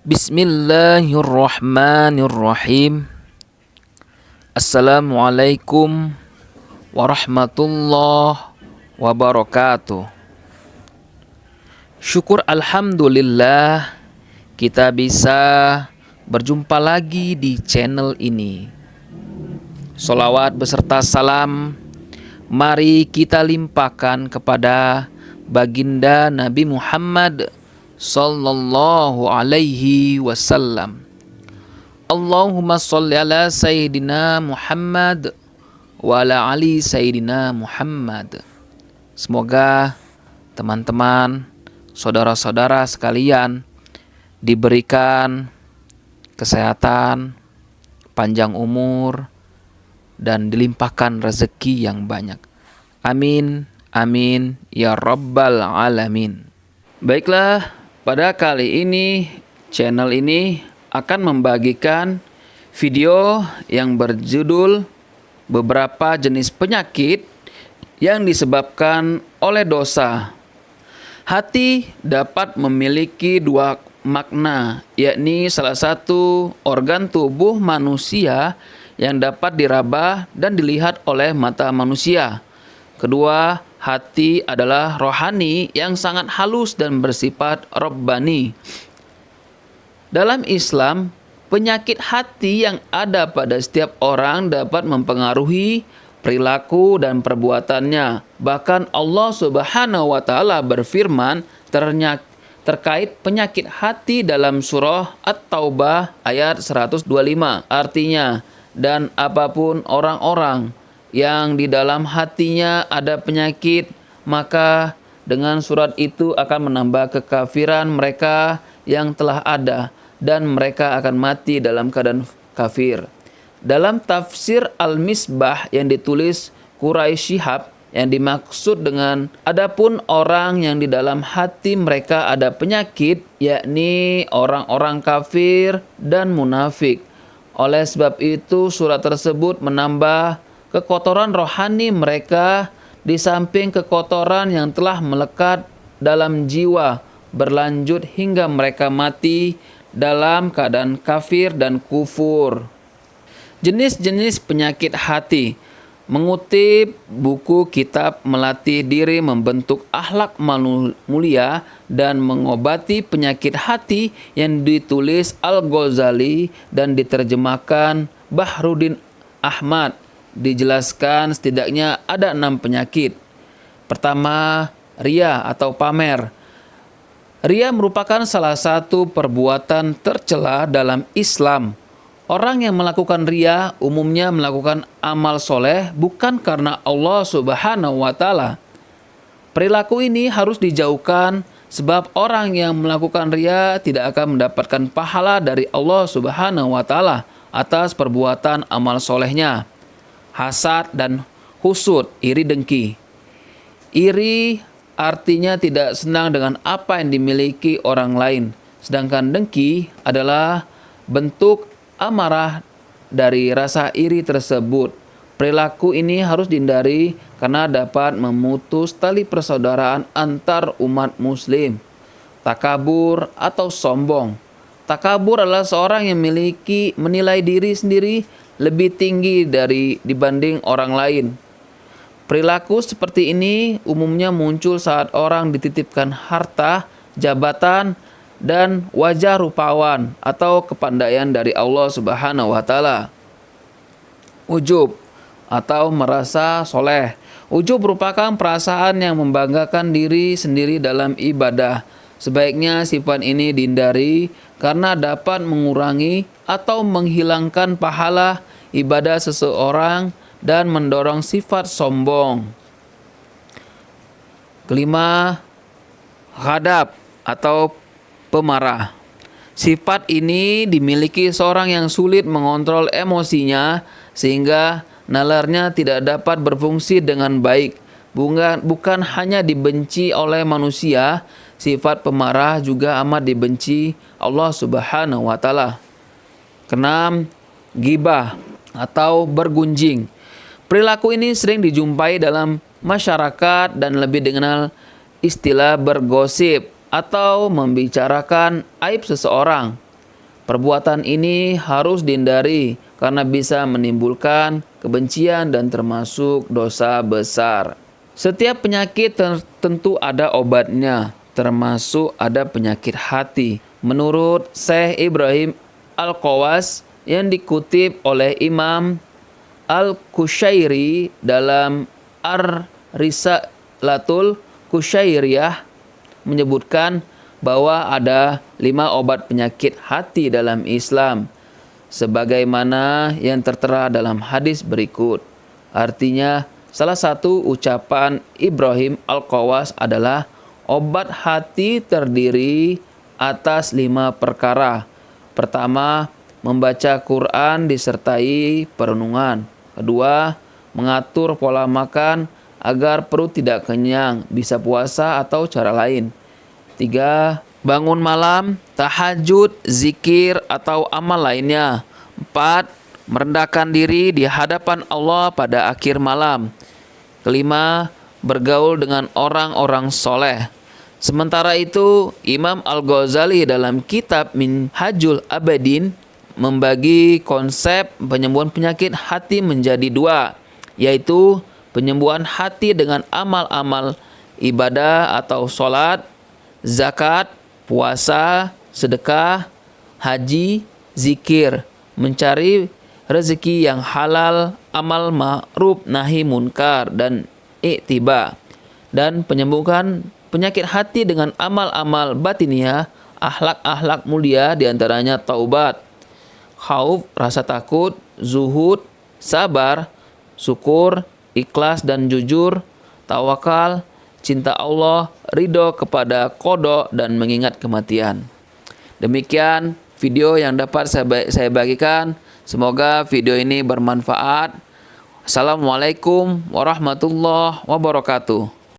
Bismillahirrahmanirrahim. Assalamualaikum warahmatullahi wabarakatuh. Syukur alhamdulillah kita bisa berjumpa lagi di channel ini. Sholawat beserta salam mari kita limpahkan kepada baginda Nabi Muhammad sallallahu alaihi wasallam. Allahumma sholli ala Sayyidina Muhammad wa ala ali Sayyidina Muhammad. Semoga teman-teman, saudara-saudara sekalian diberikan kesehatan, panjang umur, dan dilimpahkan rezeki yang banyak. Amin, amin, ya rabbal alamin. Baiklah, pada kali ini channel ini akan membagikan video yang berjudul beberapa jenis penyakit yang disebabkan oleh dosa. Hati dapat memiliki dua makna, yakni salah satu organ tubuh manusia yang dapat diraba dan dilihat oleh mata manusia. Kedua, hati adalah rohani yang sangat halus dan bersifat robbani. Dalam Islam, penyakit hati yang ada pada setiap orang dapat mempengaruhi perilaku dan perbuatannya. Bahkan Allah Subhanahu wa taala berfirman terkait penyakit hati dalam surah At-Taubah ayat 125. Artinya, dan apapun orang-orang yang di dalam hatinya ada penyakit, maka dengan surat itu akan menambah kekafiran mereka yang telah ada, dan mereka akan mati dalam keadaan kafir. Dalam tafsir Al-Misbah yang ditulis Quraisy Shihab, yang dimaksud dengan adapun orang yang di dalam hati mereka ada penyakit, yakni orang-orang kafir dan munafik. Oleh sebab itu surat tersebut menambah kekotoran rohani mereka di samping kekotoran yang telah melekat dalam jiwa, berlanjut hingga mereka mati dalam keadaan kafir dan kufur. Jenis-jenis penyakit hati. Mengutip buku kitab Melatih Diri Membentuk Akhlak Mulia dan Mengobati Penyakit Hati yang ditulis Al-Ghazali dan diterjemahkan Bahruddin Ahmad, dijelaskan setidaknya ada 6 penyakit. Pertama, ria atau pamer. Ria merupakan salah satu perbuatan tercela dalam Islam. Orang yang melakukan ria umumnya melakukan amal soleh bukan karena Allah Subhanahu wa taala. Perilaku ini harus dijauhkan sebab orang yang melakukan ria tidak akan mendapatkan pahala dari Allah Subhanahu wa taala atas perbuatan amal solehnya. Hasad dan husud, iri dengki. Iri artinya tidak senang dengan apa yang dimiliki orang lain, sedangkan dengki adalah bentuk amarah dari rasa iri tersebut. Perilaku ini harus dihindari karena dapat memutus tali persaudaraan antar umat muslim. Takabur atau sombong. Takabur adalah seorang yang menilai diri sendiri lebih tinggi dibanding orang lain. Perilaku seperti ini umumnya muncul saat orang dititipkan harta, jabatan, dan wajah rupawan atau kepandaian dari Allah Subhanahu wa taala. Ujub atau merasa soleh. Ujub merupakan perasaan yang membanggakan diri sendiri dalam ibadah. Sebaiknya sifat ini dihindari karena dapat mengurangi atau menghilangkan pahala ibadah seseorang dan mendorong sifat sombong. Kelima, ghadab atau pemarah. Sifat ini dimiliki seorang yang sulit mengontrol emosinya sehingga nalarnya tidak dapat berfungsi dengan baik. Bukan hanya dibenci oleh manusia, sifat pemarah juga amat dibenci Allah Subhanahu wa taala. Keenam, ghibah atau bergunjing. Perilaku ini sering dijumpai dalam masyarakat dan lebih dikenal istilah bergosip atau membicarakan aib seseorang. Perbuatan ini harus dihindari karena bisa menimbulkan kebencian dan termasuk dosa besar. Setiap penyakit tentu ada obatnya, termasuk ada penyakit hati. Menurut Syekh Ibrahim Al-Qawas yang dikutip oleh Imam Al-Qushairi dalam Ar-Risalatul Qushairiyah menyebutkan bahwa ada 5 obat penyakit hati dalam Islam, sebagaimana yang tertera dalam hadis berikut. Artinya, salah satu ucapan Ibrahim Al-Qawas adalah obat hati terdiri atas 5 perkara. Pertama, membaca Quran disertai perenungan. Kedua, mengatur pola makan agar perut tidak kenyang, bisa puasa atau cara lain. 3. Bangun malam, tahajud, zikir, atau amal lainnya. 4. Merendahkan diri di hadapan Allah pada akhir malam. Kelima, bergaul dengan orang-orang soleh. Sementara itu, Imam Al-Ghazali dalam kitab Minhajul Abidin membagi konsep penyembuhan penyakit hati menjadi 2, yaitu penyembuhan hati dengan amal-amal ibadah atau sholat, zakat, puasa, sedekah, haji, zikir, mencari rezeki yang halal, amal ma'ruf nahi munkar, dan iktiba. Dan penyembuhan penyakit hati dengan amal-amal batiniah, akhlak-akhlak mulia, diantaranya taubat, khauf, rasa takut, zuhud, sabar, syukur, ikhlas dan jujur, tawakal, cinta Allah, ridho kepada qada, dan mengingat kematian. Demikian video yang dapat saya bagikan. Semoga video ini bermanfaat. Assalamualaikum warahmatullahi wabarakatuh.